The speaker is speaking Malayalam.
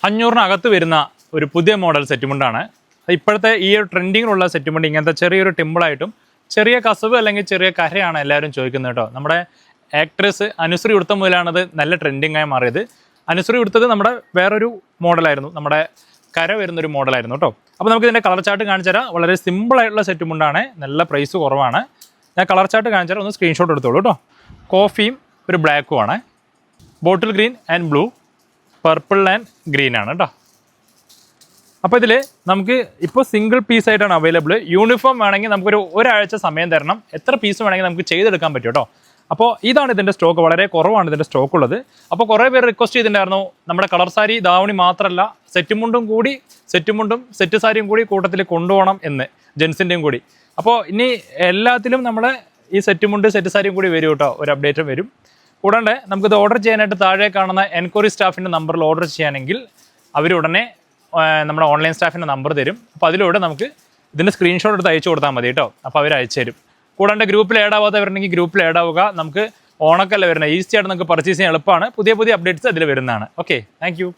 500-നകത്ത് വരുന്ന ഒരു പുതിയ മോഡൽ സെറ്റുമുണ്ടാണ്. ഇപ്പോഴത്തെ ഈ ഒരു ട്രെൻഡിങ്ങിലുള്ള സെറ്റുമുണ്ട് ഇങ്ങനത്തെ ചെറിയൊരു ടിമ്പിളായിട്ടും ചെറിയ കസവ് അല്ലെങ്കിൽ ചെറിയ കരയാണ് എല്ലാവരും ചോദിക്കുന്നത് കേട്ടോ. നമ്മുടെ ആക്ട്രസ് അനുശ്രീ ഉടുത്ത മുതലാണത് നല്ല ട്രെൻഡിങ്ങായി മാറിയത്. അനുശ്രീ ഉടുത്തത് നമ്മുടെ വേറൊരു മോഡലായിരുന്നു, നമ്മുടെ കര വരുന്നൊരു മോഡലായിരുന്നു കേട്ടോ. അപ്പോൾ നമുക്ക് ഇതിൻ്റെ കളർ ചാർട്ട് കാണിച്ചു തരാം. വളരെ സിമ്പിളായിട്ടുള്ള സെറ്റുമുണ്ടാണ്, നല്ല പ്രൈസ് കുറവാണ്. ഞാൻ കളർ ചാർട്ട് കാണിച്ചു തരാം, ഒന്ന് സ്ക്രീൻഷോട്ട് എടുത്തോളൂ കേട്ടോ. കോഫിയും ഒരു ബ്ലാക്കും ആണ്, bottle green and blue, purple and green ആണ് കേട്ടോ. അപ്പോൾ ഇതിൽ നമുക്ക് ഇപ്പോൾ സിംഗിൾ പീസായിട്ടാണ് അവൈലബിൾ. യൂണിഫോം വേണമെങ്കിൽ നമുക്കൊരു ഒരാഴ്ച സമയം തരണം, എത്ര പീസ് വേണമെങ്കിൽ നമുക്ക് ചെയ്തെടുക്കാൻ പറ്റും കേട്ടോ. അപ്പോൾ ഇതാണ് ഇതിൻ്റെ സ്റ്റോക്ക്, വളരെ കുറവാണ് ഇതിൻ്റെ സ്റ്റോക്ക് ഉള്ളത്. അപ്പോൾ കുറേ പേര് റിക്വസ്റ്റ് ചെയ്തിട്ടുണ്ടായിരുന്നു നമ്മുടെ കളർ സാരി ധാവണി മാത്രമല്ല സെറ്റ് മുണ്ടും സെറ്റ് സാരിയും കൂടി കൂട്ടത്തിൽ കൊണ്ടുപോകണം എന്ന്, ജെൻസിൻ്റെയും കൂടി. അപ്പോൾ ഇനി എല്ലാത്തിലും നമ്മൾ ഈ സെറ്റ് മുണ്ട് സെറ്റ് സാരിയും കൂടി വരും കേട്ടോ, ഒരു അപ്ഡേറ്റും വരും. കൂടാണ്ട് നമുക്കിത് ഓർഡർ ചെയ്യാനായിട്ട് താഴെ കാണുന്ന എൻക്വയറി സ്റ്റാഫിൻ്റെ നമ്പറിൽ ഓർഡർ ചെയ്യുകയാണെങ്കിൽ അവരുടനെ നമ്മുടെ ഓൺലൈൻ സ്റ്റാഫിൻ്റെ നമ്പർ തരും. അപ്പോൾ അതിലൂടെ നമുക്ക് ഇതിൻ്റെ സ്ക്രീൻഷോട്ട് എടുത്ത് അയച്ചു കൊടുത്താൽ മതി കേട്ടോ. അപ്പോൾ അവർ അയച്ചു തരും. കൂടാണ്ട് ഗ്രൂപ്പിൽ ആഡ് ആവാത്തവരുണ്ടെങ്കിൽ ഗ്രൂപ്പിൽ ആഡ് ആവുക. നമുക്ക് ഓണക്കല്ല വരുന്നത്, ഈസി ആയിട്ട് നമുക്ക് പർച്ചേസ് ചെയ്യാൻ എളുപ്പമാണ്. പുതിയ അപ്ഡേറ്റ്സ് അതിൽ വരുന്നതാണ്. Okay, thank you.